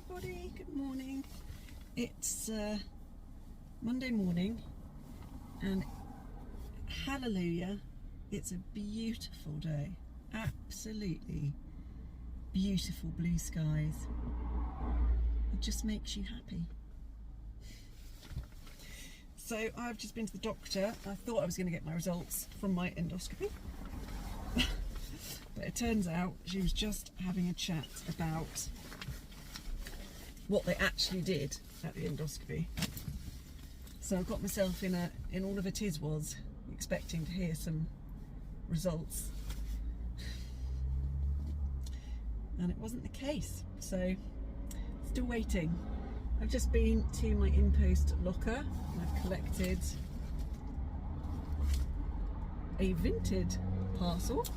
everybody, good morning. It's Monday morning and hallelujah, it's a beautiful day. Absolutely beautiful blue skies. It just makes you happy. So I've just been to the doctor. I thought I was going to get my results from my endoscopy. But it turns out she was just having a chat about what they actually did at the endoscopy. So I've got myself in all of a tiz-was, expecting to hear some results. And it wasn't the case, so still waiting. I've just been to my in-post locker and I've collected a Vinted parcel.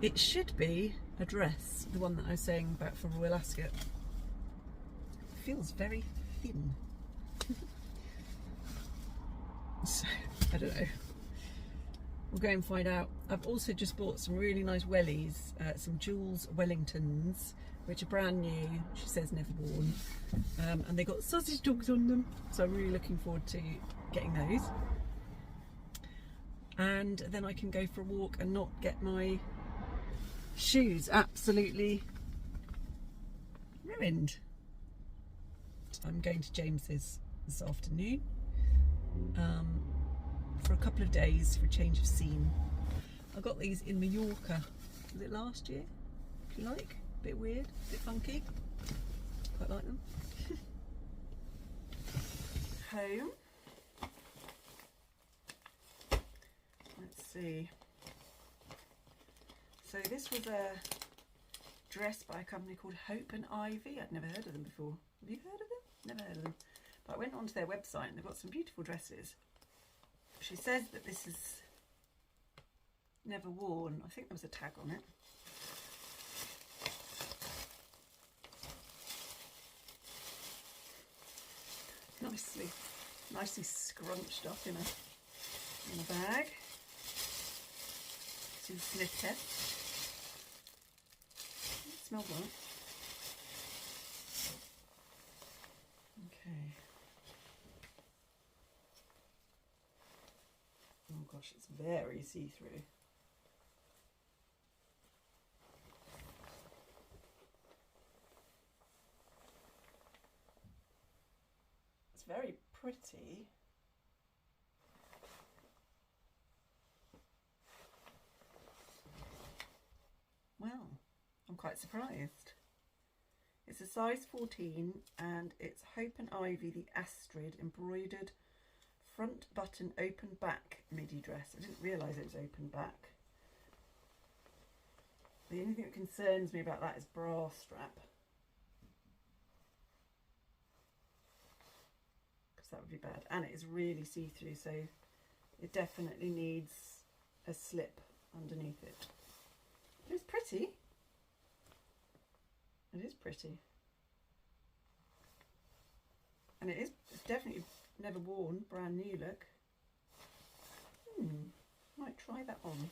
It should be a dress, the one that I was saying about for Royal Ascot. It feels very thin. So, I don't know. We'll go and find out. I've also just bought some really nice wellies, some Jules Wellingtons, which are brand new, she says never worn. And they got sausage dogs on them, so I'm really looking forward to getting those. And then I can go for a walk and not get my shoes absolutely ruined. I'm going to James's this afternoon for a couple of days for a change of scene. I got these in Mallorca, was it last year, if you like? A bit weird, a bit funky, quite like them. Home. Let's see. So this was a dress by a company called Hope and Ivy. I'd never heard of them before. Have you heard of them? Never heard of them. But I went onto their website and they've got some beautiful dresses. She says that this is never worn. I think there was a tag on it. Nicely scrunched up in a bag. To the sniff test. It smells right. Okay. Oh gosh, it's very see-through. It's very pretty. Well, I'm quite surprised. It's a size 14 and it's Hope and Ivy the Astrid embroidered front button open back midi dress. I didn't realise it was open back. The only thing that concerns me about that is bra strap, because that would be bad. And it is really see-through, so it definitely needs a slip underneath it. It's pretty. It is pretty. And it's definitely never worn, brand new look. Might try that on.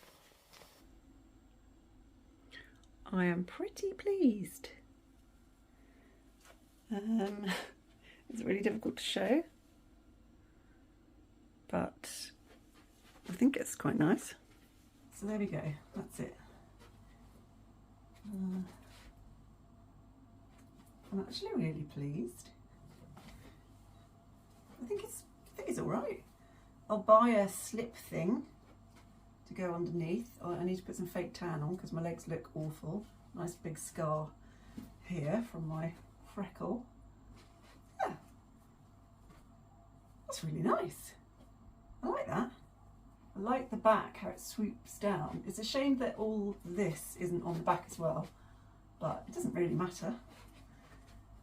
I am pretty pleased. It's really difficult to show, but I think it's quite nice. So there we go, that's it. I'm actually really pleased. I think it's all right. I'll buy a slip thing to go underneath. I need to put some fake tan on because my legs look awful. Nice big scar here from my freckle. Yeah, that's really nice. I like that. I like the back, how it swoops down. It's a shame that all this isn't on the back as well, but it doesn't really matter.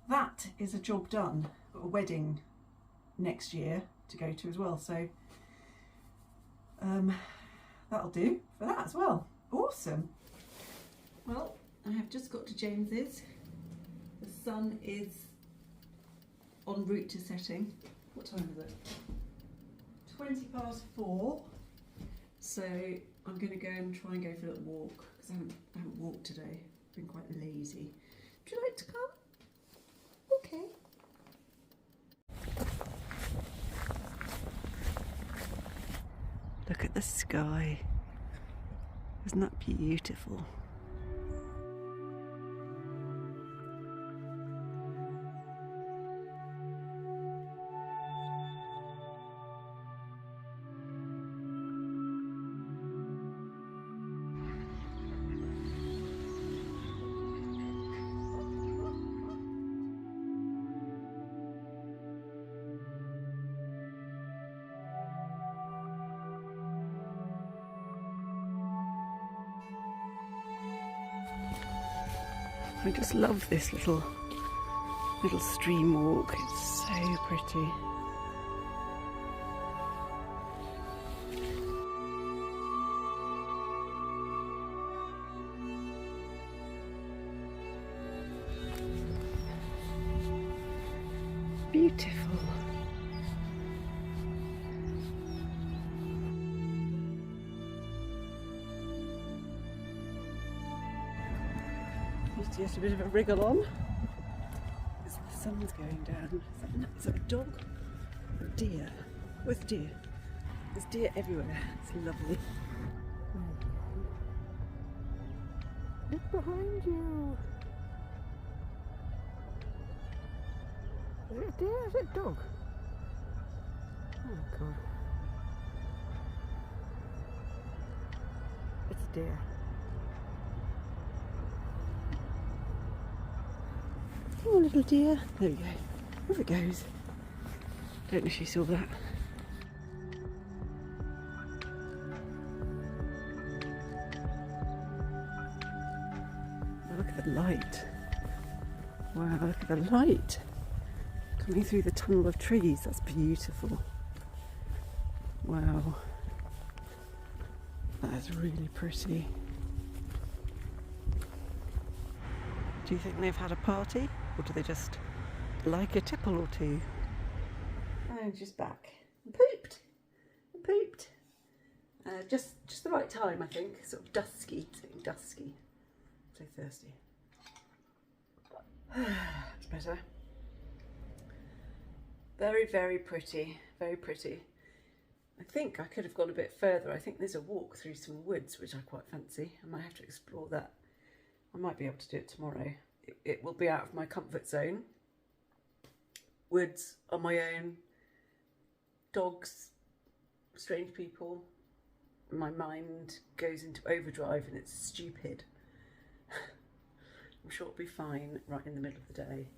That is a job done. I've got a wedding next year to go to as well, so that'll do for that as well. Awesome. Well, I have just got to James's. The sun is en route to setting. What time is it? 4:20. So I'm going to go and try and go for a little walk because I haven't walked today. I've been quite lazy. Would you like to come? Okay. Look at the sky. Isn't that beautiful? I just love this little stream walk. It's so pretty. Beautiful. Just a bit of a wriggle on as the sun's going down. Is that a dog? A deer? Where's the deer? There's deer everywhere. It's lovely. Look behind you. Is it a deer? Is it a dog? Oh god. It's a deer. Oh, little dear. There we go. Off it goes. Don't know if you saw that. Oh, look at the light. Wow, look at the light. Coming through the tunnel of trees. That's beautiful. Wow. That is really pretty. Do you think they've had a party? Or do they just like a tipple or two? And she's back. Pooped. Pooped. Just the right time, I think. Sort of dusky. It's getting dusky. So thirsty. It's better. Very, very pretty. Very pretty. I think I could have gone a bit further. I think there's a walk through some woods, which I quite fancy. I might have to explore that. I might be able to do it tomorrow. It will be out of my comfort zone. Woods on my own, dogs, strange people. My mind goes into overdrive and it's stupid. I'm sure it'll be fine right in the middle of the day.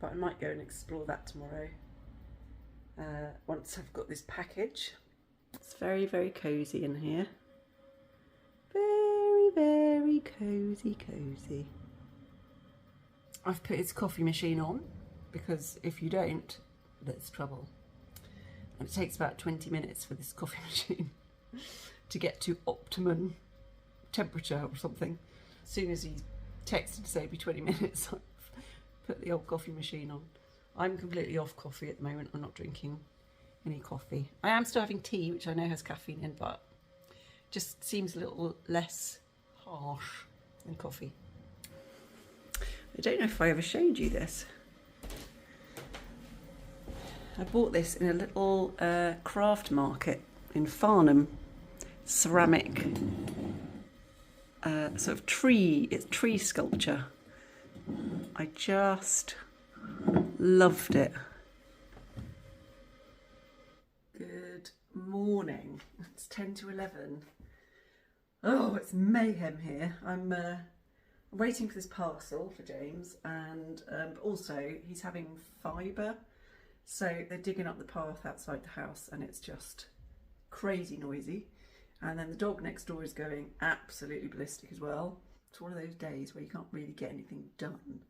But I might go and explore that tomorrow. Once I've got this package. It's very, very cosy in here. Very, very cosy, cosy. I've put his coffee machine on because if you don't, there's trouble. And it takes about 20 minutes for this coffee machine to get to optimum temperature or something. As soon as he texted to say it'd be 20 minutes, I've put the old coffee machine on. I'm completely off coffee at the moment. I'm not drinking any coffee. I am still having tea, which I know has caffeine in, but just seems a little less harsh than coffee. I don't know if I ever showed you this. I bought this in a little craft market in Farnham. Ceramic, sort of tree, it's tree sculpture. I just loved it. Good morning. It's 10 to 11. Oh, it's mayhem here. I'm waiting for this parcel for James, and also he's having fibre, so they're digging up the path outside the house and it's just crazy noisy. And then the dog next door is going absolutely ballistic as well. It's one of those days where you can't really get anything done.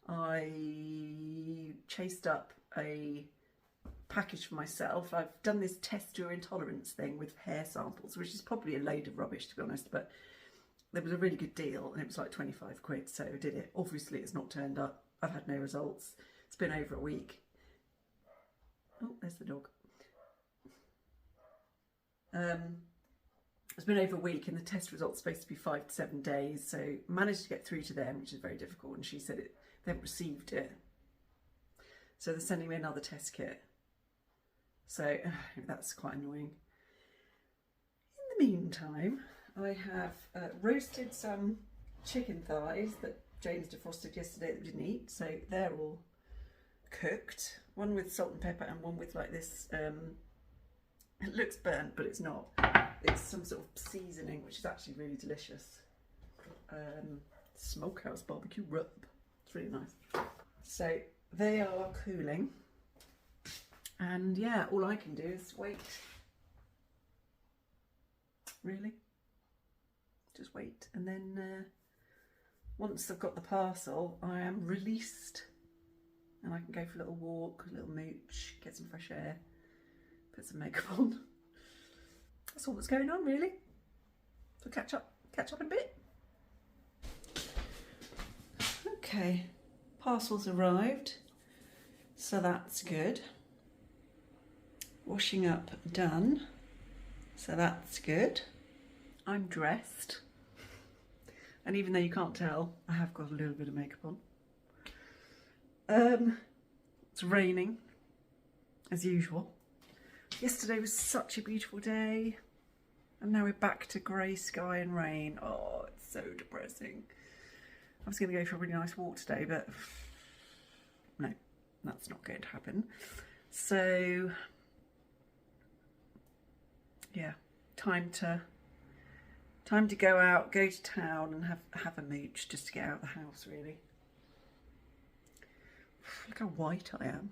I chased up a package for myself. I've done this test your intolerance thing with hair samples, which is probably a load of rubbish to be honest, but there was a really good deal and it was like 25 quid, so I did it. Obviously it's not turned up. I've had no results. It's been over a week. Oh, there's the dog. It's been over a week and the test result's supposed to be 5 to 7 days, so managed to get through to them, which is very difficult, and she said they haven't received it. So they're sending me another test kit. So that's quite annoying. In the meantime, I have roasted some chicken thighs that James defrosted yesterday that we didn't eat, so they're all cooked. One with salt and pepper and one with like this, it looks burnt but it's not. It's some sort of seasoning which is actually really delicious. Smokehouse barbecue rub. It's really nice. So they are cooling, and yeah, all I can do is wait. Really, just wait, and then once I've got the parcel, I am released, and I can go for a little walk, a little mooch, get some fresh air, put some makeup on. That's all that's going on, really. So catch up in a bit. Okay, parcel's arrived, so that's good. Washing up done, so that's good. I'm dressed, and even though you can't tell, I have got a little bit of makeup on. It's raining, as usual. Yesterday was such a beautiful day, and now we're back to grey sky and rain. Oh, it's so depressing. I was going to go for a really nice walk today, but no, that's not going to happen. So, yeah, time to go out, go to town and have a mooch just to get out of the house, really. Look how white I am.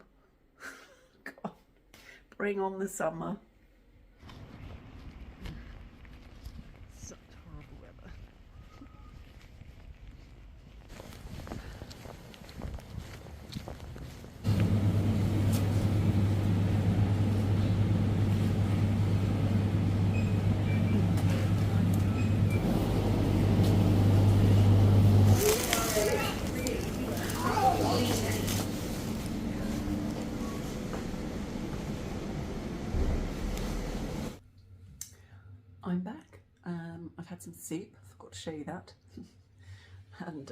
God, bring on the summer. Such horrible weather. I'm back. I've had some soup, I forgot to show you that. And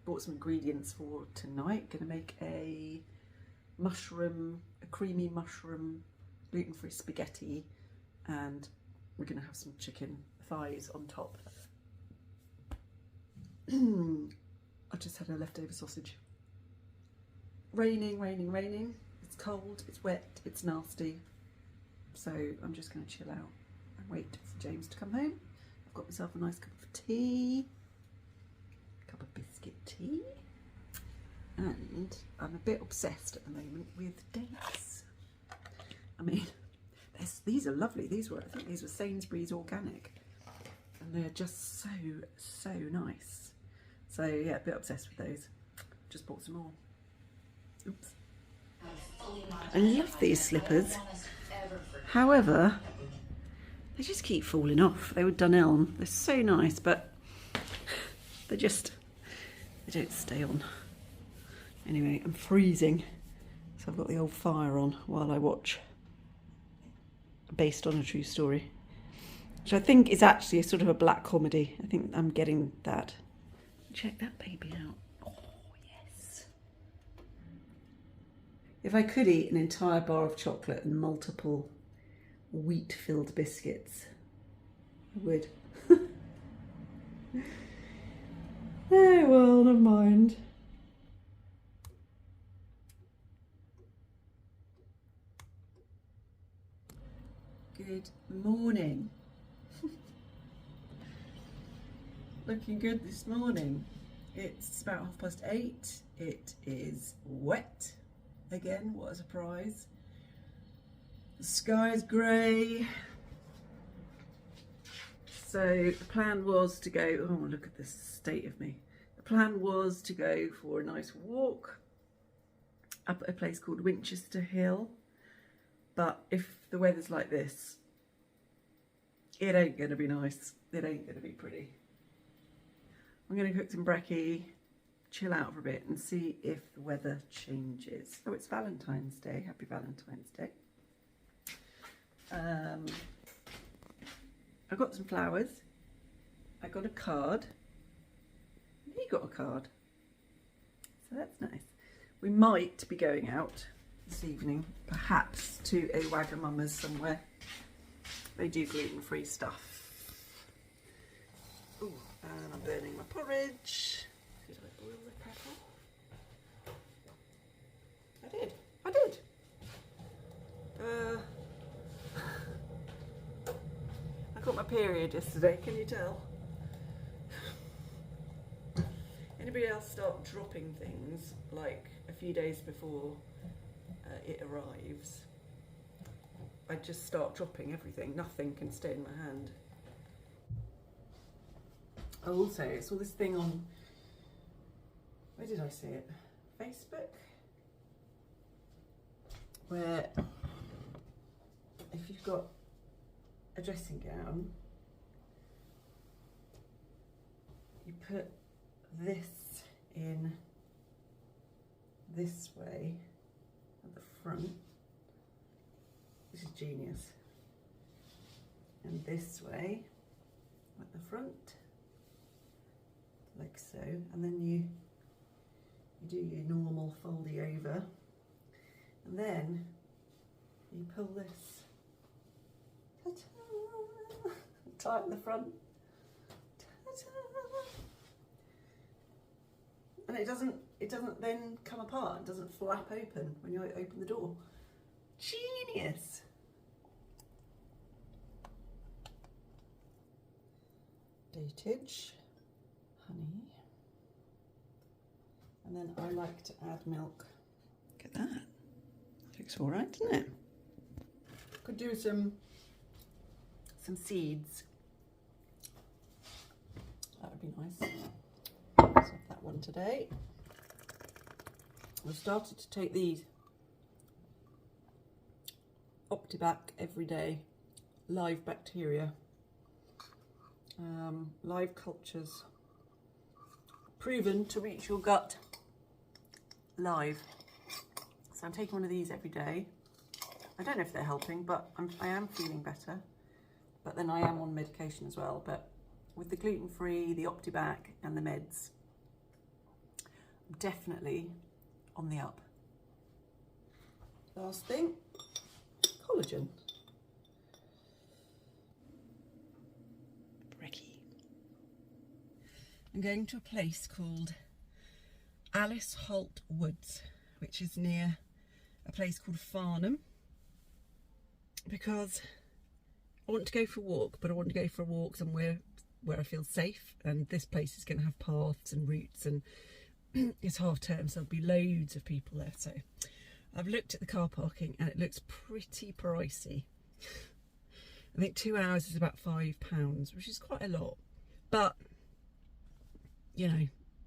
bought some ingredients for tonight. Gonna make a creamy mushroom gluten-free spaghetti, and we're gonna have some chicken thighs on top. I just had a leftover sausage. Raining. It's cold, it's wet, it's nasty. So I'm just gonna chill out and wait for James to come home. I've got myself a nice cup of tea, cup of biscuit tea, and I'm a bit obsessed at the moment with dates. I mean, these are lovely. I think these were Sainsbury's organic, and they're just so nice. So yeah, a bit obsessed with those. Just bought some more. Oops. I love these slippers. However, they just keep falling off. They were Dunelm. They're so nice, but they don't stay on. Anyway, I'm freezing, so I've got the old fire on while I watch Based on a True Story, which I think is actually a sort of a black comedy. I think I'm getting that. Check that baby out. Oh, yes. If I could eat an entire bar of chocolate and multiple wheat-filled biscuits, I would. Oh, well, never mind. Good morning. Looking good this morning. It's about 8:30. It is wet again. What a surprise. The sky is grey. So the plan was to go, oh look at this state of me. The plan was to go for a nice walk up at a place called Winchester Hill. But if the weather's like this, it ain't going to be nice. It ain't going to be pretty. I'm going to cook some brekkie, chill out for a bit and see if the weather changes. Oh, it's Valentine's Day. Happy Valentine's Day. I got some flowers. I got a card. He got a card. So that's nice. We might be going out this evening, perhaps to a Wagamama's somewhere. They do gluten-free stuff. Ooh, and I'm burning my porridge. Did I boil the kettle? I did. I got my period yesterday, can you tell? Anybody else start dropping things like a few days before it arrives? I just start dropping everything. Nothing can stay in my hand. Oh, also, I saw this thing on, where did I see it? Facebook? Where if you've got a dressing gown, you put this in this way at the front. This is genius. And this way at the front, like so, and then you do your normal foldy over, and then you pull this tight at the front. And it doesn't then come apart, it doesn't flap open when you open the door. Genius! Dotage, honey, and then I like to add milk. Look at that. Looks all right, doesn't it? Could do some seeds. That would be nice. Let's have that one today. I've started to take these Optibac every day, live bacteria, live cultures, proven to reach your gut live. So I'm taking one of these every day. I don't know if they're helping, but I am feeling better. But then I am on medication as well. But with the gluten-free, the Optibac and the meds, I'm definitely on the up. Last thing, collagen. Brekkie. I'm going to a place called Alice Holt Woods, which is near a place called Farnham, because I want to go for a walk, but I want to go for a walk somewhere where I feel safe, and this place is going to have paths and routes, and it's half term, so there'll be loads of people there. So I've looked at the car parking and it looks pretty pricey. I think 2 hours is about £5, which is quite a lot, but you know,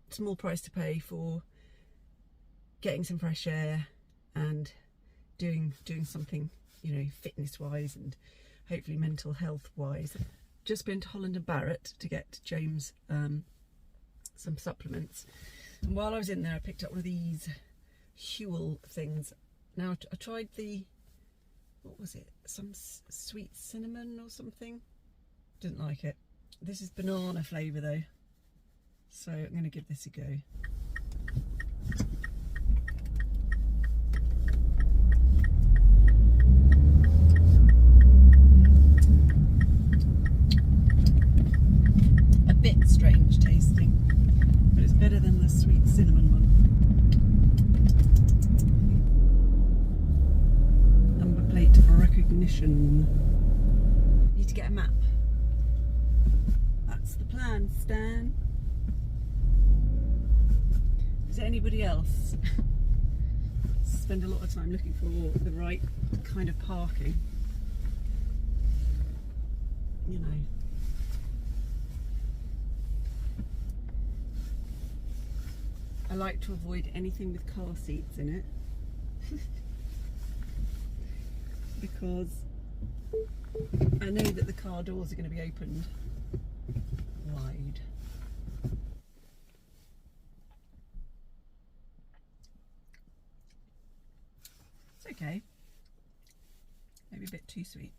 small price to pay for getting some fresh air and doing something, you know, fitness wise and hopefully mental health wise. Just been to Holland and Barrett to get James some supplements, and while I was in there I picked up one of these Huel things. Now I tried the, what was it, some sweet cinnamon or something, didn't like it. This is banana flavour though, so I'm going to give this a go. A bit strange tasting, but it's better than the sweet cinnamon one. Number plate for recognition. Need to get a map. That's the plan, Stan. Is there anybody else? Spend a lot of time looking for the right kind of parking. You know. I like to avoid anything with car seats in it. Because I know that the car doors are going to be opened wide. It's okay. Maybe a bit too sweet.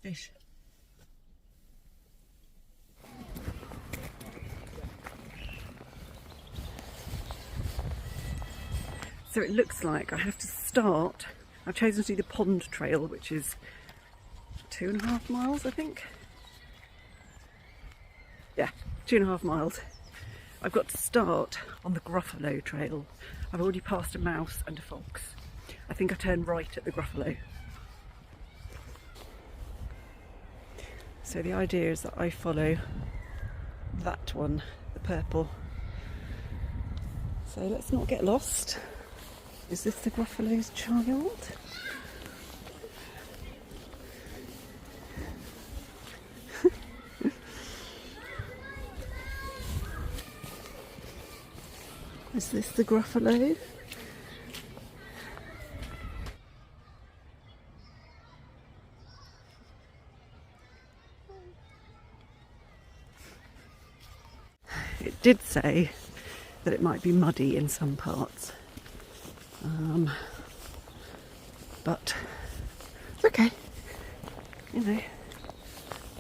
fish. So it looks like I have to start. I've chosen to do the pond trail, which is 2.5 miles, I think. Yeah, 2.5 miles. I've got to start on the Gruffalo trail. I've already passed a mouse and a fox. I think I turned right at the Gruffalo. So the idea is that I follow that one, the purple. So let's not get lost. Is this the Gruffalo's child? Is this the Gruffalo? It did say that it might be muddy in some parts. But it's okay, you know,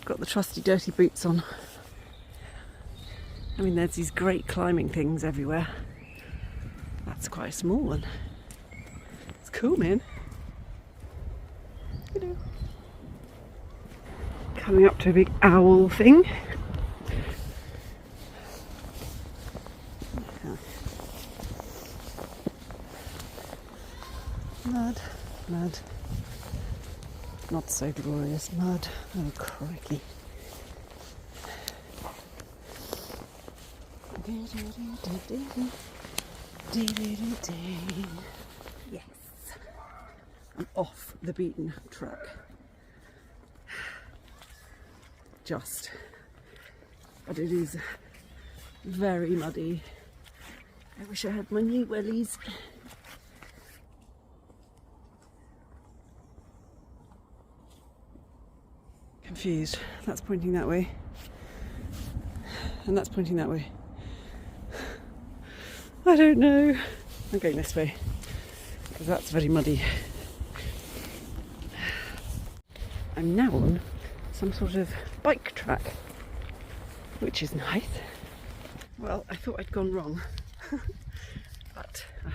got the trusty dirty boots on. I mean, there's these great climbing things everywhere. That's quite a small one. It's cool, man. You know. Coming up to a big owl thing. Mud, mud. Not so glorious mud. Oh, crikey. Yes. I'm off the beaten track. Just. But it is very muddy. I wish I had my new wellies. Confused. That's pointing that way. And that's pointing that way. I don't know. I'm going this way because that's very muddy. I'm now on some sort of bike track, which is nice. Well, I thought I'd gone wrong, but I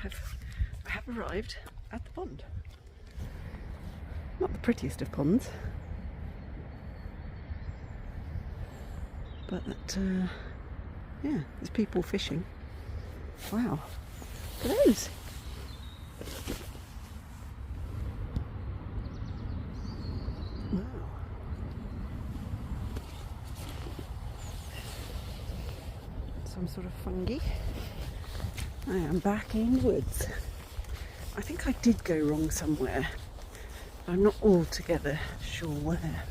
have arrived at the pond. Not the prettiest of ponds, but yeah, there's people fishing. Wow, look at those. Wow. Some sort of fungi. I am back in the woods. I think I did go wrong somewhere. I'm not altogether sure where.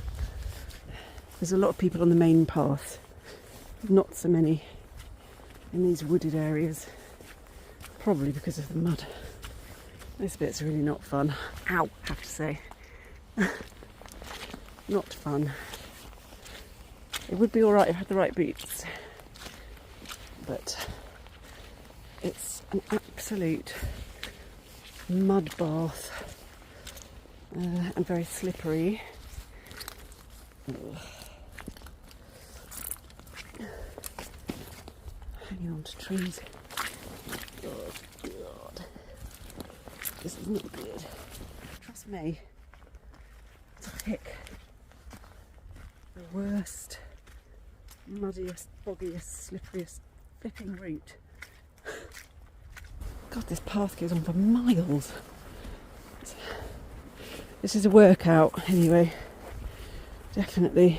There's a lot of people on the main path, not so many in these wooded areas. Probably because of the mud. This bit's really not fun. Ow, I have to say. Not fun. It would be alright if I had the right boots. But it's an absolute mud bath. And very slippery. Ugh. Hanging on to trees. Oh God, this is not good. Trust me, to pick the worst, muddiest, boggiest, slipperiest flipping route. God, this path goes on for miles. This is a workout anyway. Definitely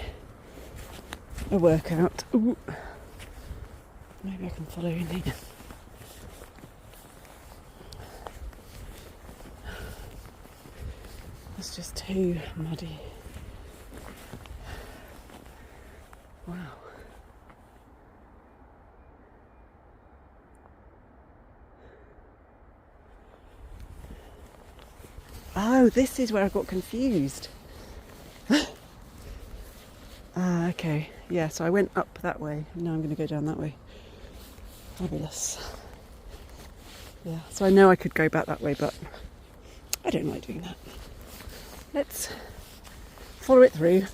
a workout. Ooh. Maybe I can follow in here. It's just too muddy. Wow. Oh, this is where I got confused. Okay. Yeah, so I went up that way, and now I'm going to go down that way. Fabulous. Yeah, so I know I could go back that way, but I don't like doing that. Let's follow it through.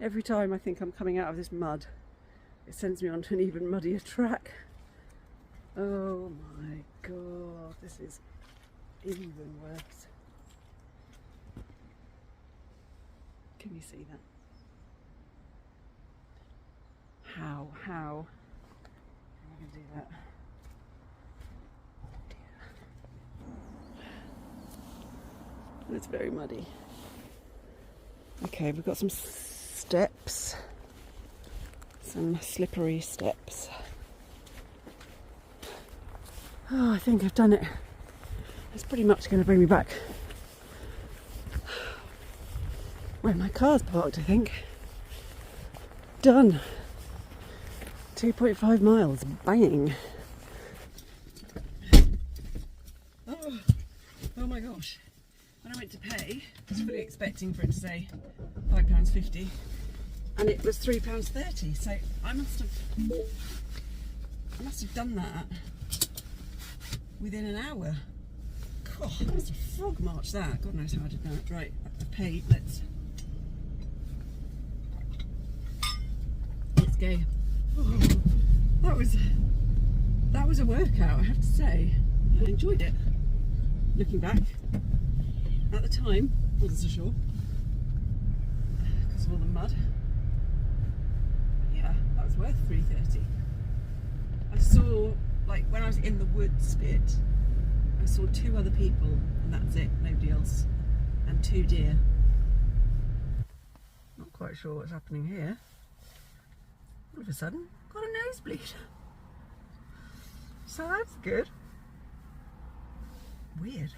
Every time I think I'm coming out of this mud, it sends me onto an even muddier track. Oh my god, this is even worse. Can you see that? How am I going to do that? Oh, it's very muddy. Okay, we've got some steps, some slippery steps. Oh, I think I've done it. It's pretty much going to bring me back where my car's parked, I think. Done. 2.5 miles, bang. Oh my gosh. When I went to pay, I was fully expecting for it to say £5.50 and it was £3.30, so I must have done that within an hour. God, I must have frog marched that. God knows how I did that. Right, I've paid, let's go. Oh, that was a workout, I have to say. I enjoyed it. Looking back, at the time, wasn't so sure because of all the mud. Yeah, that was worth £3.30. I saw, like, when I was in the woods bit, I saw 2 other people, and that's it, nobody else, and 2 deer. Not quite sure what's happening here. All of a sudden, got a nosebleed. So that's good. Weird.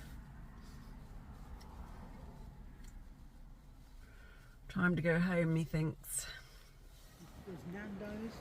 Time to go home, methinks. There's Nando's.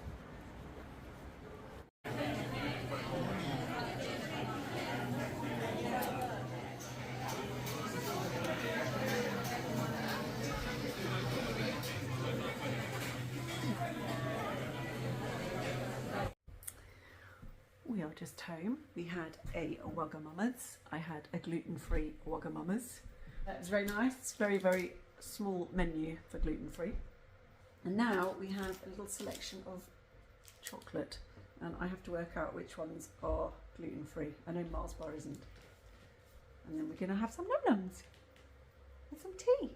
We are just home. We had a Wagamama's. I had a gluten-free Wagamama's. That was very nice. It's very, very small menu for gluten-free. And now we have a little selection of chocolate, and I have to work out which ones are gluten-free. I know Mars bar isn't. And then we're going to have some num-nums and some tea.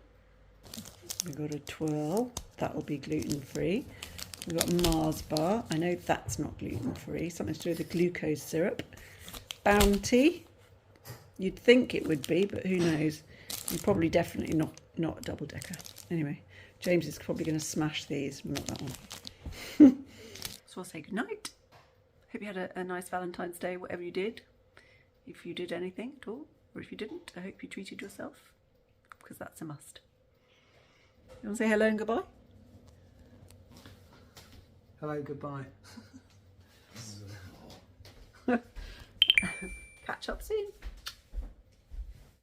We've got a twirl. That'll be gluten-free. We've got Mars bar. I know that's not gluten-free. Something to do with the glucose syrup. Bounty. You'd think it would be, but who knows? And probably definitely not a double-decker. Anyway, James is probably going to smash these, not that one. So I'll say goodnight. Hope you had a nice Valentine's Day, whatever you did. If you did anything at all, or if you didn't, I hope you treated yourself, because that's a must. You want to say hello and goodbye? Hello, goodbye. Catch up soon.